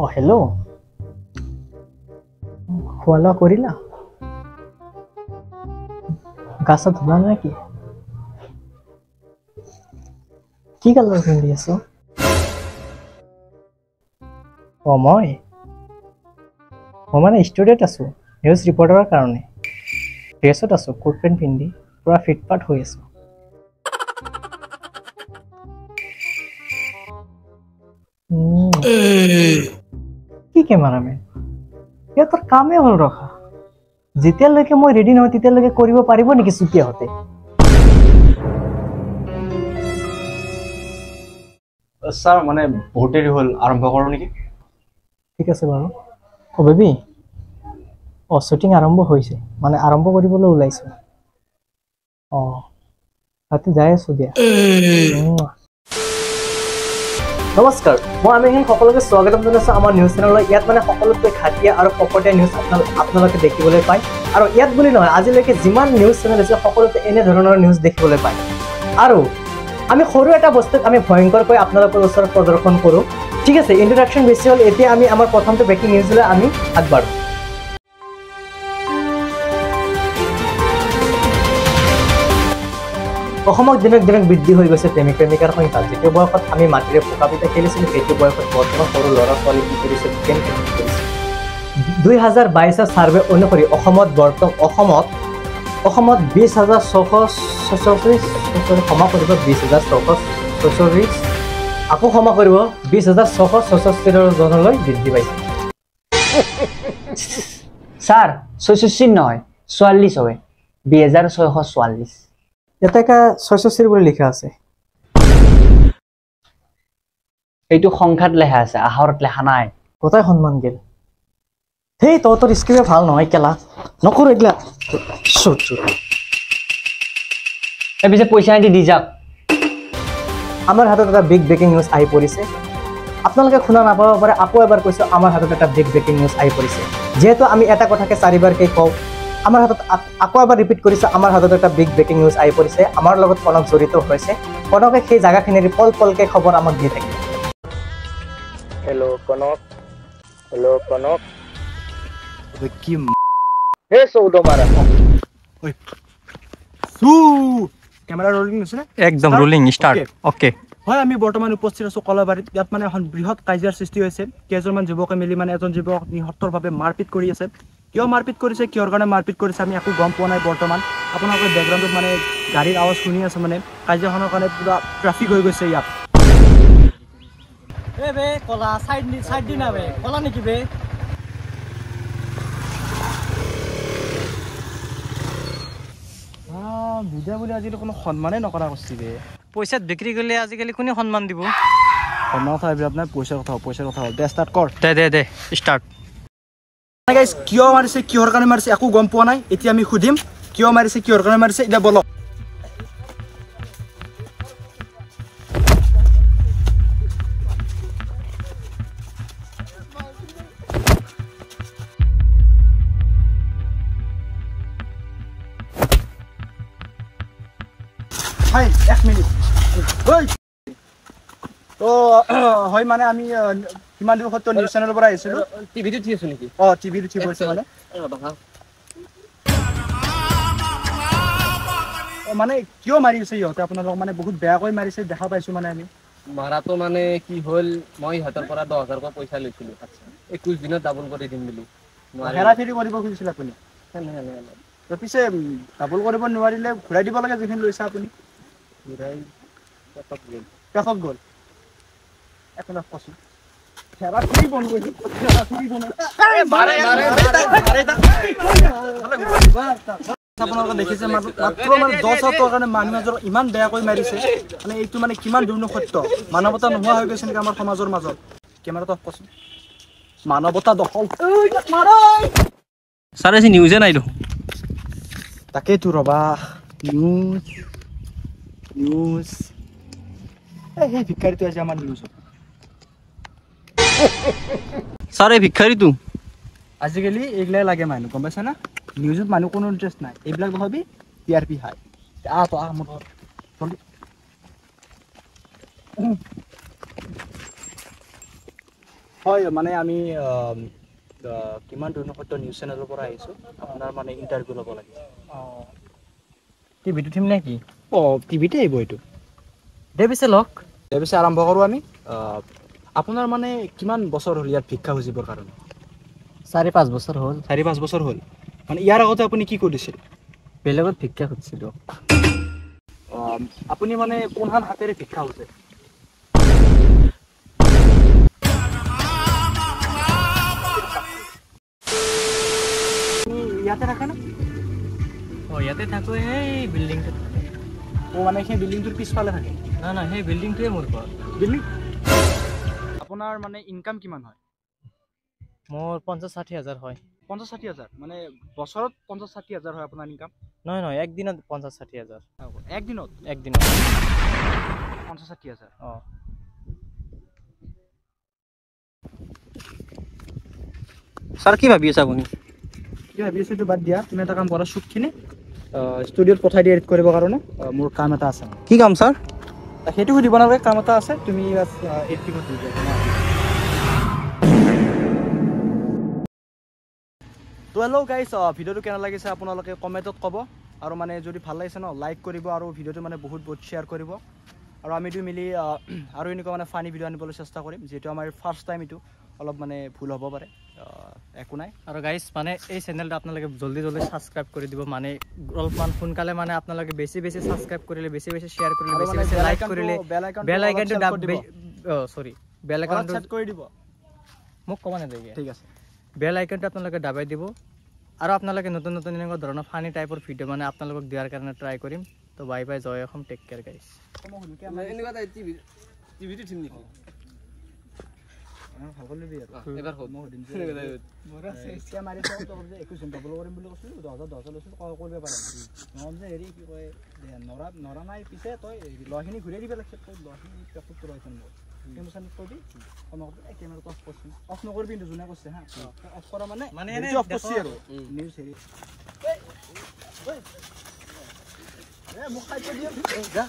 Oh, hello. খোৱা কৰিলা গাছা ধুলা নেকি কি কালাৰ পিন্ধি আছো মই মানে ষ্টুডেন্ট আছো নিউজ ৰিপৰ্টাৰৰ কাৰণে ড্ৰেছত আছো কোট পেন্ট পিন্ধি পুৰা ফিটফাট হৈ আছো কি কেমেৰামেন তোৰ কামেই হ'ল ৰখা যেতিয়ালৈকে মই ৰেডি নহয় তেতিয়ালৈকে কৰিব পাৰিব নেকি চুতিয়া হতে স্যাৰ মানে বহুত দেৰি হ'ল আৰম্ভ কৰো নেকি ঠিক আছে বাৰু বেবি শুটিং আৰম্ভ হৈছে মানে আৰম্ভ কৰিবলৈ ওলাইছো ৰাতি যাই আছো দিয়া নমস্কাৰ মই আমিন সকলোকে স্বাগতম জনাইছো আমাৰ নিউজ চেনেললৈ ইয়াত মানে সকলোতকৈ খাটিয়া আৰু পকটীয়া নিউজ আপোনালোকে দেখিবলৈ পায় আৰু ইয়াত বুলি নহয় আজিলৈকে যিমান নিউজ চেনেল আছে সকলোতে এনে ধৰণৰ নিউজ দেখিবলৈ পায় আৰু আমি সৰু এটা বস্তুক আমি ভয়ংকৰকৈ আপোনালোকৰ ওচৰত প্ৰদৰ্শন কৰো ঠিক আছে ইন্ট্ৰোডাকশন বেছি হ'ল এতিয়া আমি আমাৰ প্ৰথমটো ব্ৰেকিং নিউজলৈ আমি আগবাঢ়ো অসমত দিনক দিনক বৃদ্ধি হৈ গৈছে প্ৰেমিক প্ৰেমিকাৰ সংখ্যা যিটো বয়সত আমি মাটিৰে পোকা পিঠা খেলিছিলোঁ সেইটো বয়সত বৰ্তমান সৰু ল'ৰা ছোৱালী কি কৰিছে গেম খেলিছে 2022 ছাৰ্ভে অনুসৰি অসমত 20,646 ক্ষমা কৰিব 20,646 আকৌ ক্ষমা কৰিব 20,646 জনলৈ বৃদ্ধি পাইছে স্যাৰ 66 নহয় 44 হয় 2644 ইয়াতে কা 66 বুলি লিখা আছে এইটো সংখ্যাত লেখা আছে আহৰত লেখা নাই কোথায় সন্মান গেল হেই তোৰ স্ক্ৰিপ্ট ভাল নহয় কেলা নকৰো এগলা শুট এই পিছে পইচা আনি দি যাক আমাৰ হাতত এটা বিগ ব্ৰেকিং নিউজ আহি পৰিছে আপোনালোকে শুনা নাপাব পাৰে আকৌ এবাৰ কৈছো আমাৰ হাতত এটা বিগ ব্ৰেকিং নিউজ আহি পৰিছে যেহেতু আমি এটা কথাকে চাৰিবাৰকৈ কওঁ আমাৰ হাতত আকৌ এবাৰ ৰিপিট কৰিছে আমাৰ হাতত এটা বিগ ব্ৰেকিং নিউজ আহি পৰিছে আমাৰ লগত কনক জড়িত হৈছে কনকে সেই জায়গাখিনিৰ পলকে খবৰ আমাক দি থাকে हेलो कनक কি हे सौदो मारा কেমেৰা ৰোলিং আছে একদম ৰোলিং ষ্টাৰ্ট ওকে হয় আমি বৰ্তমান উপস্থিত আছো কলাবাৰীত ইয়াত মানে এখন বৃহৎ কাজিয়াৰ সৃষ্টি হৈছে কেইজনমান যুৱকে মিলি মানে এজন যুৱক নিহতৰভাৱে মাৰপিট কৰি আছে কিয় মাৰপিট কৰিছে কিহৰ কাৰণে মাৰপিট কৰিছে আমি একো গম পোৱা নাই বৰ্তমান আপোনালোকৰ বেকগ্ৰাউণ্ডত মানে গাড়ীৰ আৱাজ শুনি আছে মানে কাজিয়াখনৰ কাৰণে পুৰা ট্ৰাফিক হৈ গৈছে ইয়াত এ বে কলা সাইড দি না বে কলা নেকি বে বুজা বুলি আজি কোনো সন্মানে নকৰা কৰিছে বে পইচাত বিক্ৰী কৰিলে আজিকালি কোনে সন্মান দিব সন্মান কথা ভাবি আপোনাৰ পইচাৰ কথা হ'ল দে ষ্টাৰ্ট কৰ দে ষ্টাৰ্ট গাইজ কিয় মাৰিছে কিহৰ কাৰণে মাৰিছে একো গম পোৱা নাই এতিয়া আমি সুধিম কিয় মাৰিছে কিহৰ কাৰণে মাৰিছে এতিয়া বলক হাই এক মিনিট তো হয় মানে আমি কিমান দিন সত্য নিউজ চেনেলৰ পৰা আহিছিলোঁ টিভিটো ঠিক আছে নেকি টিভিত উঠি পৰিছে মানে মানে কিয় মাৰিছে ইহঁতে আপোনালোকক মানে বহুত বেয়াকৈ মাৰিছে দেখা পাইছোঁ মানে আমি মাৰাটো মানে কি হ'ল মই ইহঁতৰ পৰা 10,000 পইচা লৈছিলোঁ 21 দিনত ডাবল কৰি দিম বুলি হেৰা ফেৰি কৰিব খুজিছিল আপুনি তো পিছে ডাবল কৰিব নোৱাৰিলে ঘূৰাই দিব লাগে যিখিনি লৈছে আপুনি ঘূৰাই পেছত গ'ল একো কচোন হেৰা ফেৰি বন্ধ কৰিছিল আপোনালোকে দেখিছে মাত্ৰ মানে 10,000 টকাৰ কাৰণে মানুহ এজনক ইমান বেয়াকৈ মাৰিছে মানে এইটো মানে কিমান দুৰ্ন সত্য মানৱতা নোহোৱা হৈ গৈছে নেকি আমাৰ সমাজৰ মাজত কেমেৰাটো কচোন মানৱতা দখল ছাৰ আজি নিউজে নাই দেখোন তাকেইতো ৰবা নিউজ সেই ভিক্ষাৰীটো আজি আমাৰ নিউজত ছাৰ এই ভিক্ষাৰীটো আজিকালি এইগিলাই লাগে মানুহ গম পাইছা না নিউজত মানুহ কোনো ইণ্টাৰেষ্ট নাই এইবিলাক ভাবি TRP হাই মোৰ জলদি হয় মানে আমি কিমান ধৰণৰ সত্য নিউজ চেনেলৰ পৰা আহিছোঁ আপোনাৰ মানে ইণ্টাৰভিউ ল'ব লাগে টিভিটো থিম নে কি অঁ টিভিতে আহিব এইটো দে পিছে লওক তাৰ পিছে আৰম্ভ কৰোঁ আমি আপোনাৰ মানে কিমান বছৰ হ'ল ইয়াত ভিক্ষা খুজিবৰ কাৰণে 4-5 বছৰ হ'ল 4-5 বছৰ হ'ল মানে ইয়াৰ আগতে আপুনি কি কৰিছিল বেলেগত ভিক্ষা খুজিছিলোঁ আপুনি মানে কোনখন হাতেৰে ভিক্ষা খুজে ইয়াতে থাকে না ইয়াতে থাকোঁ সেই বিল্ডিংটোত মানে সেই বিল্ডিংটোৰ পিছফালে থাকে না সেই বিল্ডিংটোৱে মোৰ ঘৰ বিল্ডিং আপোনাৰ মানে ইনকাম কিমান হয় মোৰ 50-60 হাজাৰ হয় 50-60 হাজাৰ মানে বছৰত 50-60 হাজাৰ হয় আপোনাৰ ইনকাম নহয় একদিনত 50-60 হাজাৰ একদিনত 50-60 হাজাৰ অঁ ছাৰ কি ভাবি আছে আপুনি কি ভাবি আছোঁ এইটো বাদ দিয়া তুমি এটা কাম কৰা শ্বুটখিনি ষ্টুডিঅ'ত পঠাই দি এডিট কৰিবৰ কাৰণে মোৰ কাম এটা আছে কি কাম ছাৰ সেইটো সুধিব নালাগে কাম এটা আছে তুমি এডিটিঙত দি দিয়া তো হেল্ল' গাইছ ভিডিঅ'টো কেনে লাগিছে আপোনালোকে কমেণ্টত ক'ব আৰু মানে যদি ভাল লাগিছে ন লাইক কৰিব আৰু ভিডিঅ'টো মানে বহুত শ্বেয়াৰ কৰিব আৰু আমি দুই মিলি আৰু এনেকুৱা মানে ফানি ভিডিঅ' আনিবলৈ চেষ্টা কৰিম যিহেতু আমাৰ ফাৰ্ষ্ট টাইম এইটো অলপ মানে ভুল হ'ব পাৰে একো নাই আৰু গাইজ মানে এই চেনেলটো আপোনালোকে জলদি ছাবস্ক্ৰাইব কৰি দিব মানে অলপমান সোনকালে মানে আপোনালোকে বেছি ছাবস্ক্ৰাইব কৰিলে বেছি শ্বেয়াৰ কৰিলে বেছি লাইক কৰিলে বেল আইকনটো বেল আইকনটো চেট কৰি দিব মোক ক'ব নালাগে ঠিক আছে বেল আইকনটো আপোনালোকে দাবাই দিব আৰু আপোনালোকে নতুন এনেকুৱা ধৰণৰ ফানি টাইপৰ ভিডিঅ' মানে আপোনালোকক দিয়াৰ কাৰণে ট্ৰাই কৰিম তো বাই জয় অসম টেক কেয়াৰ গাইজ এনেকুৱা টিভিটো থিম নেকি এবাৰ কৰিম বুলি কৈছিলোঁ 10,000 লৈছিলোঁ কৰিব পাৰে নহ'লে যে হেৰি কি কয় নৰা নাই পিছে তই ল'ৰাখিনি ঘূৰাই দিব লাগিছে তই ল'ৰাখিনি পেকটো লৈছে মোৰ কবি কেমেৰাটো অফ কৰিছোঁ অফ নকৰিবি কিন্তু যোনে কৈছে হা অফ কৰা মানে অফ কৰিছে আৰু নিউজ হেৰি মোক খাই দিয়া